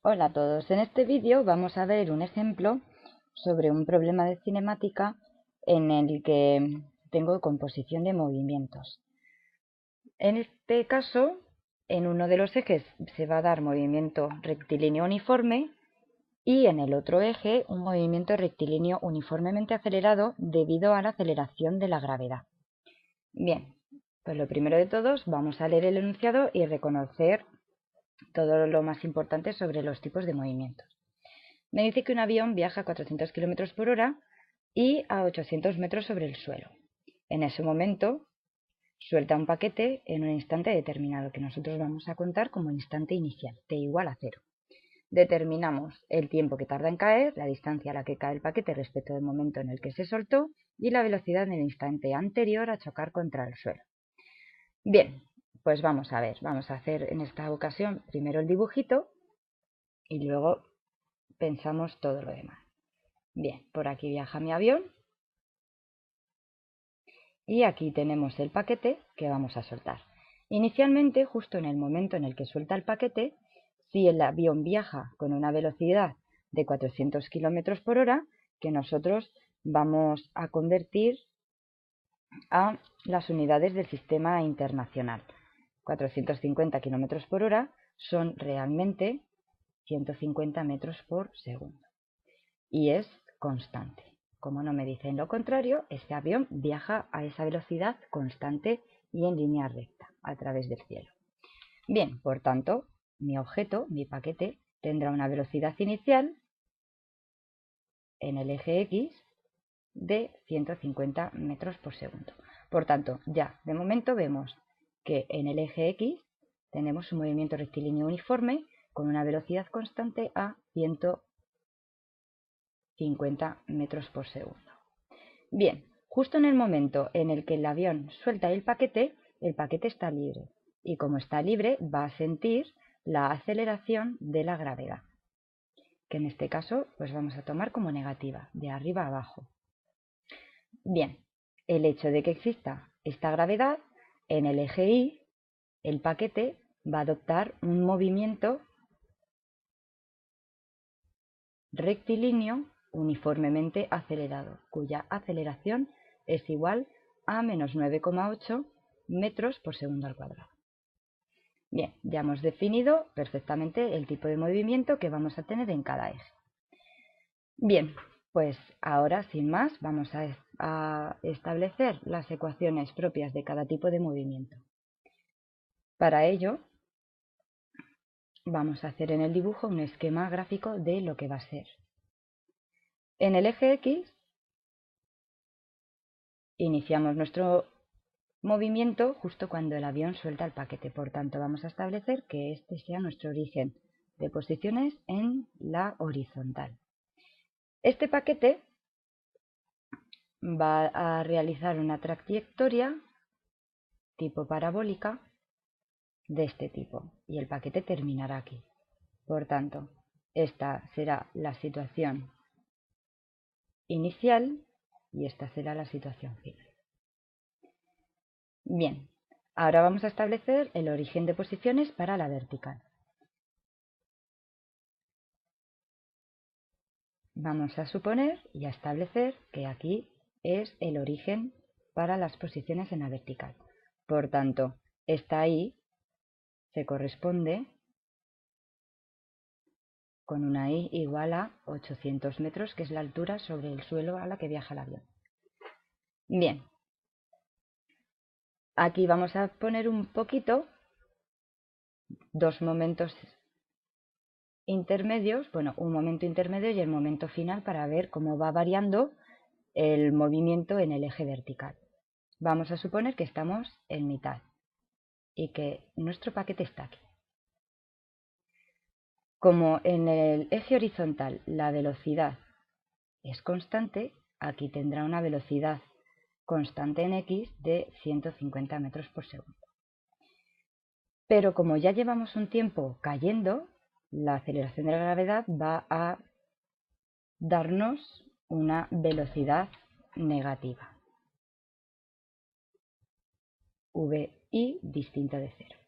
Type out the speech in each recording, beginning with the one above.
Hola a todos, en este vídeo vamos a ver un ejemplo sobre un problema de cinemática en el que tengo composición de movimientos. En este caso, en uno de los ejes se va a dar movimiento rectilíneo uniforme y en el otro eje un movimiento rectilíneo uniformemente acelerado debido a la aceleración de la gravedad. Bien, pues lo primero de todos vamos a leer el enunciado y reconocer todo lo más importante sobre los tipos de movimientos. Me dice que un avión viaja a 400 km por hora y a 800 metros sobre el suelo. En ese momento suelta un paquete en un instante determinado, que nosotros vamos a contar como instante inicial, t igual a 0. Determinamos el tiempo que tarda en caer, la distancia a la que cae el paquete respecto del momento en el que se soltó y la velocidad en el instante anterior a chocar contra el suelo. Bien, pues vamos a ver, vamos a hacer en esta ocasión primero el dibujito y luego pensamos todo lo demás. Bien, por aquí viaja mi avión y aquí tenemos el paquete que vamos a soltar. Inicialmente, justo en el momento en el que suelta el paquete, si el avión viaja con una velocidad de 400 km por hora, que nosotros vamos a convertir a las unidades del sistema internacional. 450 km por hora son realmente 150 metros por segundo y es constante. Como no me dicen lo contrario, este avión viaja a esa velocidad constante y en línea recta a través del cielo. Bien, por tanto, mi objeto, mi paquete, tendrá una velocidad inicial en el eje X de 150 metros por segundo. Por tanto, ya de momento vemos que en el eje X tenemos un movimiento rectilíneo uniforme con una velocidad constante a 150 metros por segundo. Bien, justo en el momento en el que el avión suelta el paquete está libre y como está libre va a sentir la aceleración de la gravedad, que en este caso pues vamos a tomar como negativa, de arriba a abajo. Bien, el hecho de que exista esta gravedad en el eje Y, el paquete va a adoptar un movimiento rectilíneo uniformemente acelerado, cuya aceleración es igual a menos 9,8 metros por segundo al cuadrado. Bien, ya hemos definido perfectamente el tipo de movimiento que vamos a tener en cada eje. Bien, pues ahora sin más vamos a establecer las ecuaciones propias de cada tipo de movimiento. Para ello vamos a hacer en el dibujo un esquema gráfico de lo que va a ser. En el eje X iniciamos nuestro movimiento justo cuando el avión suelta el paquete. Por tanto, vamos a establecer que este sea nuestro origen de posiciones en la horizontal. Este paquete va a realizar una trayectoria tipo parabólica de este tipo y el paquete terminará aquí. Por tanto, esta será la situación inicial y esta será la situación final. Bien, ahora vamos a establecer el origen de posiciones para la vertical. Vamos a suponer y a establecer que aquí es el origen para las posiciones en la vertical. Por tanto, esta Y se corresponde con una Y igual a 800 metros, que es la altura sobre el suelo a la que viaja el avión. Bien, aquí vamos a poner un poquito dos momentos intermedios, bueno, un momento intermedio y el momento final para ver cómo va variando el movimiento en el eje vertical. Vamos a suponer que estamos en mitad y que nuestro paquete está aquí. Como en el eje horizontal la velocidad es constante, aquí tendrá una velocidad constante en X de 150 metros por segundo. Pero como ya llevamos un tiempo cayendo, la aceleración de la gravedad va a darnos una velocidad negativa, VI distinta de 0.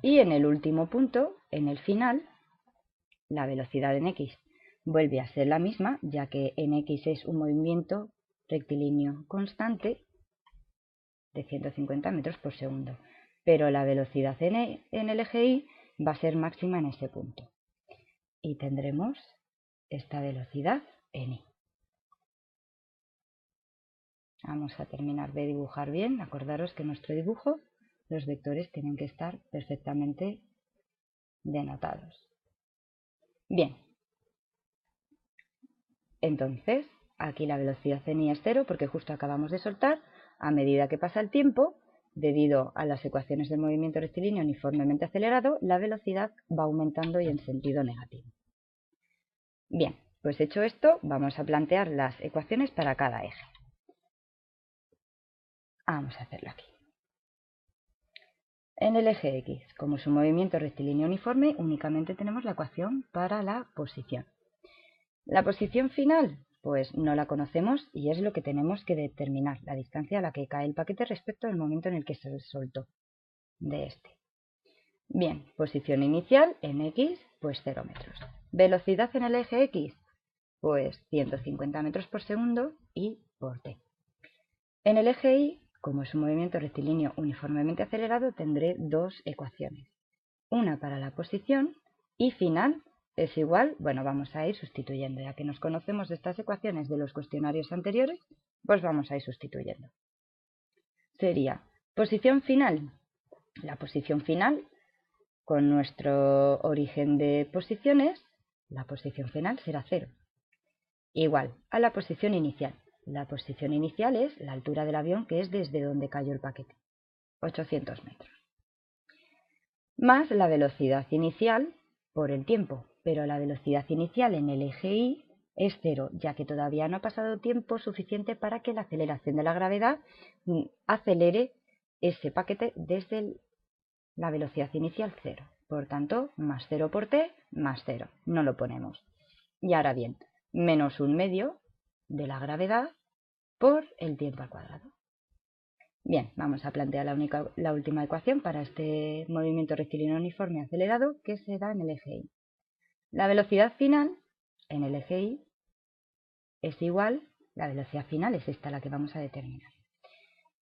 Y en el último punto, en el final, la velocidad en x vuelve a ser la misma, ya que en x es un movimiento rectilíneo constante de 150 metros por segundo, pero la velocidad en el eje y va a ser máxima en ese punto. Y tendremos esta velocidad en y. Vamos a terminar de dibujar bien. Acordaros que en nuestro dibujo los vectores tienen que estar perfectamente denotados. Bien, entonces aquí la velocidad en y es 0 porque justo acabamos de soltar. A medida que pasa el tiempo, debido a las ecuaciones del movimiento rectilíneo uniformemente acelerado, la velocidad va aumentando y en sentido negativo. Bien, pues hecho esto, vamos a plantear las ecuaciones para cada eje. Vamos a hacerlo aquí. En el eje X, como es un movimiento rectilíneo uniforme, únicamente tenemos la ecuación para la posición. La posición final, pues no la conocemos y es lo que tenemos que determinar, la distancia a la que cae el paquete respecto al momento en el que se soltó de este. Bien, posición inicial en X, pues 0 metros. Velocidad en el eje X, pues 150 metros por segundo y por t. En el eje Y, como es un movimiento rectilíneo uniformemente acelerado, tendré dos ecuaciones. Una para la posición y final es igual, bueno, vamos a ir sustituyendo, ya que nos conocemos de estas ecuaciones de los cuestionarios anteriores, pues vamos a ir sustituyendo. Sería posición final. La posición final, con nuestro origen de posiciones, la posición final será 0. Igual a la posición inicial. La posición inicial es la altura del avión, que es desde donde cayó el paquete, 800 metros. Más la velocidad inicial por el tiempo, pero la velocidad inicial en el eje Y es 0, ya que todavía no ha pasado tiempo suficiente para que la aceleración de la gravedad acelere ese paquete desde la velocidad inicial 0. Por tanto, más 0 por t, más 0. No lo ponemos. Y ahora bien, menos un medio de la gravedad por el tiempo al cuadrado. Bien, vamos a plantear la última ecuación para este movimiento rectilíneo uniforme acelerado que se da en el eje Y. La velocidad final en el eje Y es igual, la velocidad final es esta la que vamos a determinar.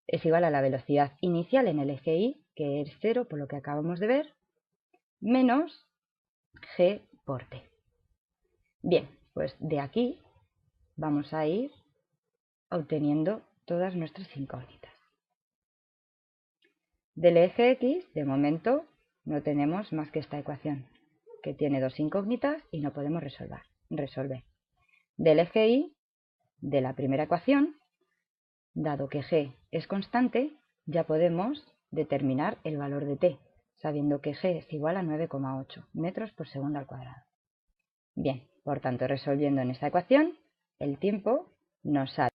Es igual a la velocidad inicial en el eje Y, que es 0 por lo que acabamos de ver, menos g por t. Bien, pues de aquí vamos a ir obteniendo todas nuestras incógnitas. Del eje X, de momento, no tenemos más que esta ecuación, que tiene dos incógnitas y no podemos resolver. Del eje Y, de la primera ecuación, dado que g es constante, ya podemos determinar el valor de t, sabiendo que g es igual a 9,8 metros por segundo al cuadrado. Bien, por tanto, resolviendo en esta ecuación, el tiempo nos sale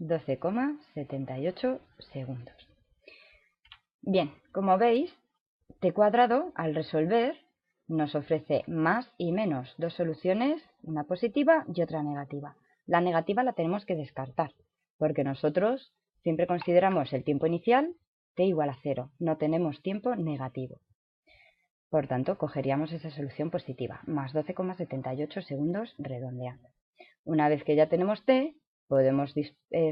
12,78 segundos. Bien, como veis, t cuadrado, al resolver, nos ofrece más y menos dos soluciones, una positiva y otra negativa. La negativa la tenemos que descartar, porque nosotros siempre consideramos el tiempo inicial t igual a 0, no tenemos tiempo negativo. Por tanto, cogeríamos esa solución positiva, más 12,78 segundos redondeando. Una vez que ya tenemos t, podemos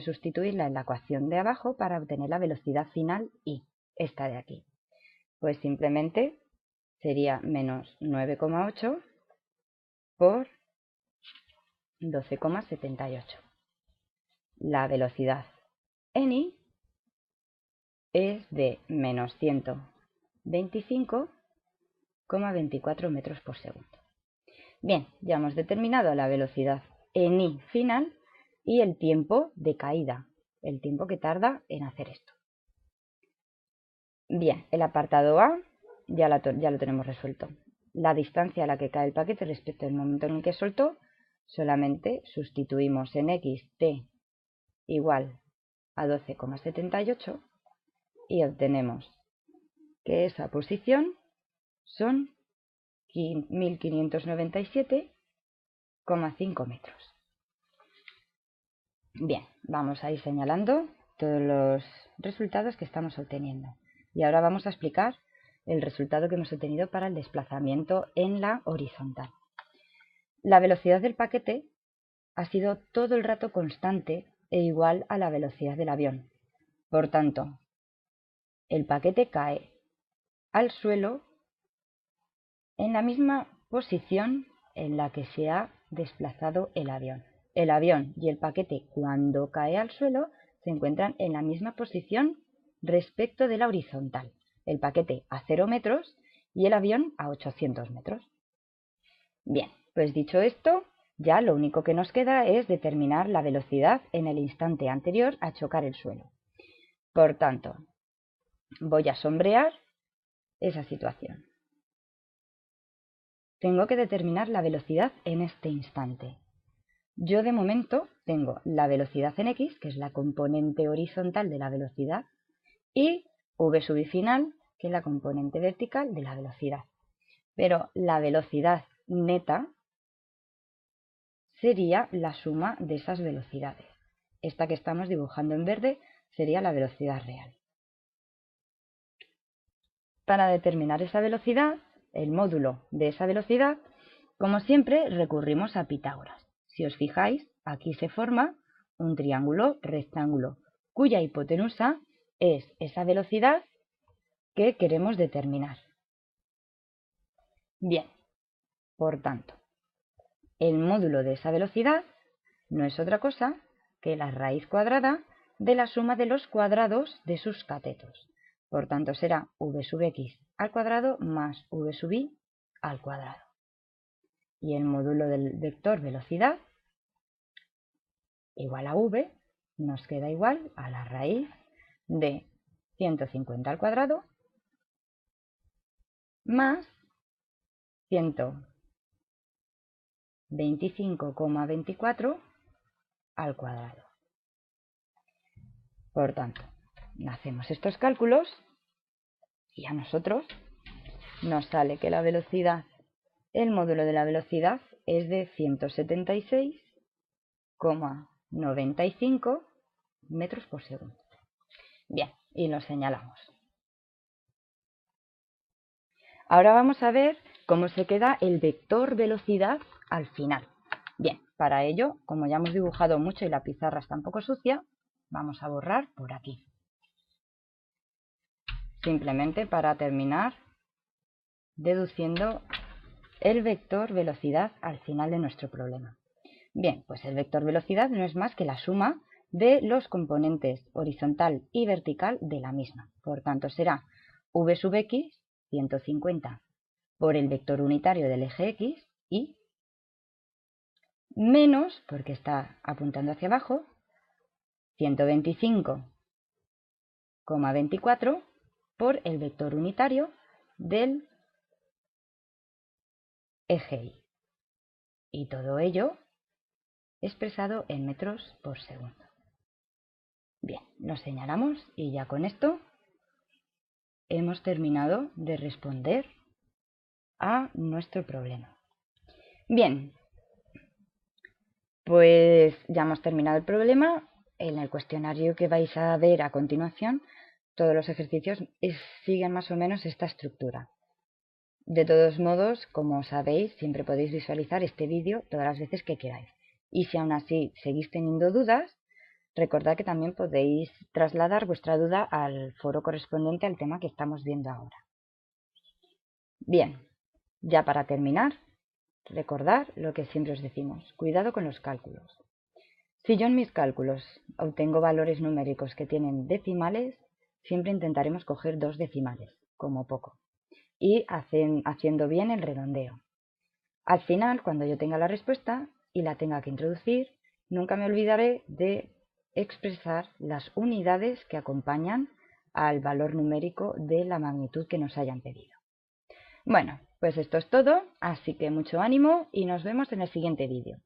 sustituirla en la ecuación de abajo para obtener la velocidad final y esta de aquí. Pues simplemente sería menos 9,8 por 12,78. La velocidad en y es de menos 125,24 metros por segundo. Bien, ya hemos determinado la velocidad en y final y el tiempo de caída, el tiempo que tarda en hacer esto. Bien, el apartado A ya lo tenemos resuelto. La distancia a la que cae el paquete respecto al momento en el que soltó, solamente sustituimos en x t igual a 12,78 y obtenemos que esa posición son 1597,5 metros. Bien, vamos a ir señalando todos los resultados que estamos obteniendo. Y ahora vamos a explicar el resultado que hemos obtenido para el desplazamiento en la horizontal. La velocidad del paquete ha sido todo el rato constante e igual a la velocidad del avión. Por tanto, el paquete cae al suelo en la misma posición en la que se ha desplazado el avión. El avión y el paquete, cuando cae al suelo, se encuentran en la misma posición respecto de la horizontal. El paquete a 0 metros y el avión a 800 metros. Bien, pues dicho esto, ya lo único que nos queda es determinar la velocidad en el instante anterior a chocar el suelo. Por tanto, voy a sombrear esa situación. Tengo que determinar la velocidad en este instante. Yo de momento tengo la velocidad en x, que es la componente horizontal de la velocidad, y v sub i final, que es la componente vertical de la velocidad. Pero la velocidad neta sería la suma de esas velocidades. Esta que estamos dibujando en verde sería la velocidad real. Para determinar esa velocidad, el módulo de esa velocidad, como siempre, recurrimos a Pitágoras. Si os fijáis, aquí se forma un triángulo rectángulo, cuya hipotenusa es esa velocidad que queremos determinar. Bien, por tanto, el módulo de esa velocidad no es otra cosa que la raíz cuadrada de la suma de los cuadrados de sus catetos. Por tanto, será v sub x al cuadrado más v sub y al cuadrado. Y el módulo del vector velocidad igual a v nos queda igual a la raíz de 150 al cuadrado más 125,24 al cuadrado. Por tanto, hacemos estos cálculos y a nosotros nos sale que la velocidad, el módulo de la velocidad es de 176,95 metros por segundo. Bien, y lo señalamos. Ahora vamos a ver cómo se queda el vector velocidad al final. Bien, para ello, como ya hemos dibujado mucho y la pizarra está un poco sucia, vamos a borrar por aquí. Simplemente para terminar deduciendo el vector velocidad al final de nuestro problema. Bien, pues el vector velocidad no es más que la suma de los componentes horizontal y vertical de la misma. Por tanto, será v sub x, 150, por el vector unitario del eje x, y menos, porque está apuntando hacia abajo, 125,24 por el vector unitario del eje y. Y todo ello expresado en metros por segundo. Bien, lo señalamos y ya con esto hemos terminado de responder a nuestro problema. Bien, pues ya hemos terminado el problema. En el cuestionario que vais a ver a continuación, todos los ejercicios siguen más o menos esta estructura. De todos modos, como sabéis, siempre podéis visualizar este vídeo todas las veces que queráis. Y si aún así seguís teniendo dudas, recordad que también podéis trasladar vuestra duda al foro correspondiente al tema que estamos viendo ahora. Bien, ya para terminar, recordad lo que siempre os decimos, cuidado con los cálculos. Si yo en mis cálculos obtengo valores numéricos que tienen decimales, siempre intentaremos coger 2 decimales, como poco, y haciendo bien el redondeo. Al final, cuando yo tenga la respuesta y la tenga que introducir, nunca me olvidaré de expresar las unidades que acompañan al valor numérico de la magnitud que nos hayan pedido. Bueno, pues esto es todo, así que mucho ánimo y nos vemos en el siguiente vídeo.